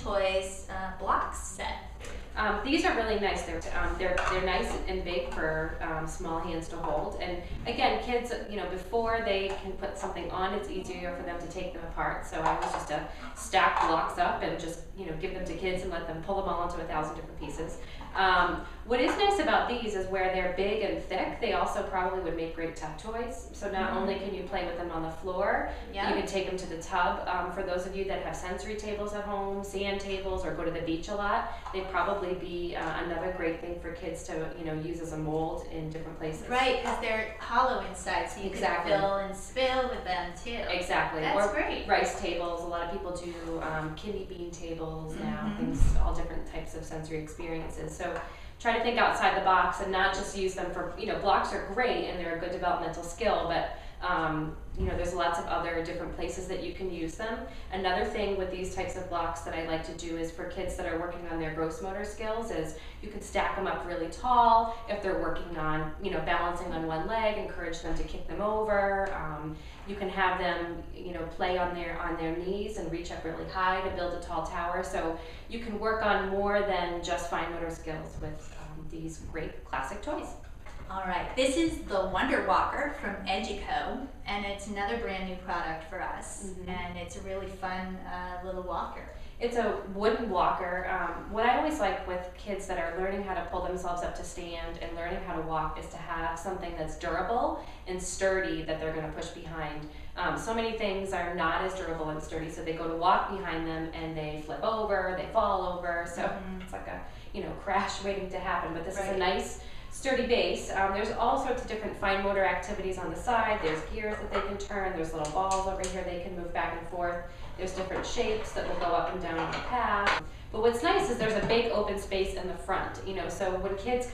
Toys blocks set. These are really nice. They're nice and big for small hands to hold. And again, kids, before they can put something on, it's easier for them to take them apart. So I was just to stack blocks up and just give them to kids and let them pull them all into 1,000 different pieces. What is nice about these is where they're big and thick, they also probably would make great tub toys. So not only can you play with them on the floor, you can take them to the tub. For those of you that have sensory tables at home, sand tables, or go to the beach a lot, they'd probably be another great thing for kids to use as a mold in different places. Right, because they're hollow inside, so you can fill and spill with them too. Exactly. That's great. Rice tables. A lot of people do kidney bean tables now. Things, all different types of sensory experiences. So try to think outside the box and not just use them for, blocks are great and they're a good developmental skill, but there's lots of other different places that you can use them. Another thing with these types of blocks that I like to do is for kids that are working on their gross motor skills is you can stack them up really tall. If they're working on, balancing on one leg, encourage them to kick them over. You can have them, play on their knees and reach up really high to build a tall tower. So you can work on more than just fine motor skills with these great classic toys. All right, this is the Wonder Walker from Educo, and it's another brand new product for us, and it's a really fun little walker. It's a wooden walker. What I always like with kids that are learning how to pull themselves up to stand and learning how to walk is to have something that's durable and sturdy that they're going to push behind. So many things are not as durable and sturdy, so they go to walk behind them and they flip over, they fall over, so it's like a crash waiting to happen. But this is a nice sturdy base. There's all sorts of different fine motor activities on the side. There's gears that they can turn. There's little balls over here they can move back and forth. There's different shapes that will go up and down on the path. But what's nice is there's a big open space in the front. So when kids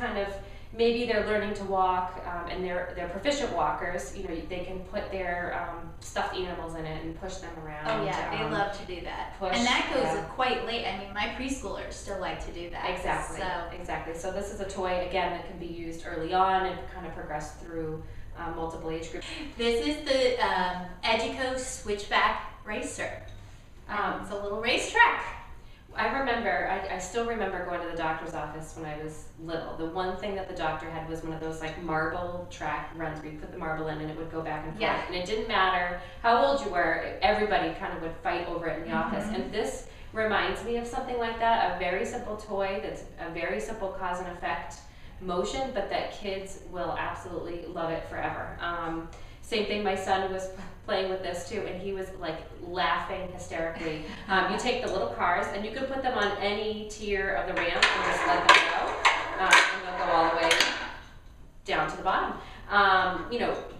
maybe they're learning to walk and they're proficient walkers, they can put their stuffed animals in it and push them around. Oh yeah, they love to do that. And that goes quite late. I mean, my preschoolers still like to do that. Exactly. So this is a toy, again, that can be used early on and kind of progress through multiple age groups. This is the Educo Switchback Racer. It's a little racetrack. I still remember going to the doctor's office when I was little. The one thing that the doctor had was one of those marble track runs where you put the marble in and it would go back and forth. And it didn't matter how old you were, everybody kind of would fight over it in the office. And this reminds me of something like that, a very simple toy that's a very simple cause and effect motion, but that kids will absolutely love it forever. Same thing, my son was playing with this too, and he was laughing hysterically. You take the little cars, and you can put them on any tier of the ramp and just let them go, and they'll go all the way down to the bottom.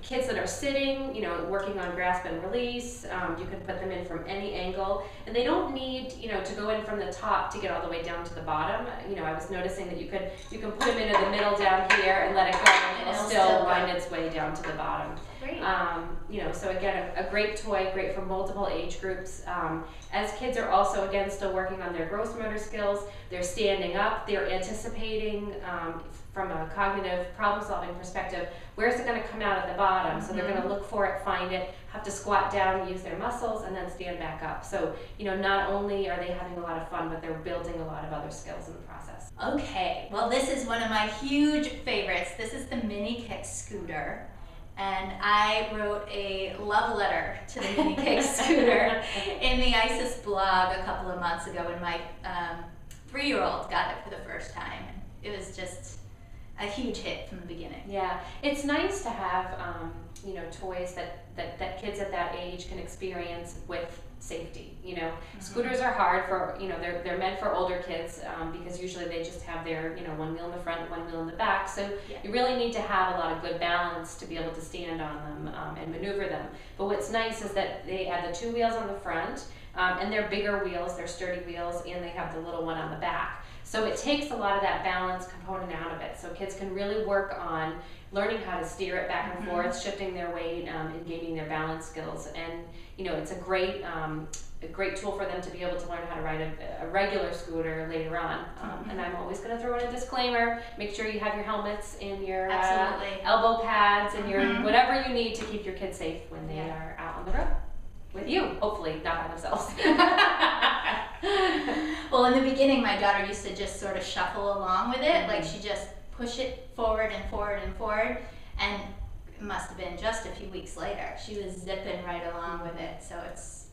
Kids that are sitting, working on grasp and release, you can put them in from any angle, and they don't need, to go in from the top to get all the way down to the bottom. I was noticing that you can put them into the middle down here and let it go, and it'll still wind its way down to the bottom. Great. So again, a great toy, great for multiple age groups. As kids are also, again, still working on their gross motor skills, they're standing up, they're anticipating from a cognitive problem-solving perspective, where's it going to come out at the bottom? So they're going to look for it, find it, have to squat down, use their muscles, and then stand back up. So, not only are they having a lot of fun, but they're building a lot of other skills in the process. Okay, well, this is one of my huge favorites. This is the Mini Kick Scooter. And I wrote a love letter to the Mini Kick Scooter in the ISIS blog a couple of months ago when my 3-year-old got it for the first time. It was just a huge hit from the beginning. Yeah, it's nice to have toys that kids at that age can experience with safety. Scooters are hard for, they're meant for older kids because usually they just have their, one wheel in the front, one wheel in the back. So you really need to have a lot of good balance to be able to stand on them and maneuver them. But what's nice is that they add the 2 wheels on the front and they're bigger wheels, they're sturdy wheels, and they have the little one on the back. So it takes a lot of that balance component out of it. So kids can really work on learning how to steer it back and forth, shifting their weight, and gaining their balance skills. And it's a great tool for them to be able to learn how to ride a regular scooter later on. And I'm always going to throw in a disclaimer: make sure you have your helmets and your elbow pads and your whatever you need to keep your kids safe when they are out on the road with you. Hopefully, not by themselves. Well, in the beginning, my daughter used to just sort of shuffle along with it. Like she just push it forward and forward and forward. And it must have been just a few weeks later. She was zipping right along with it. So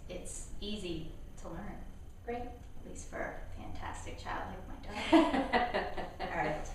it's easy to learn. Great. At least for a fantastic child like my daughter. All right.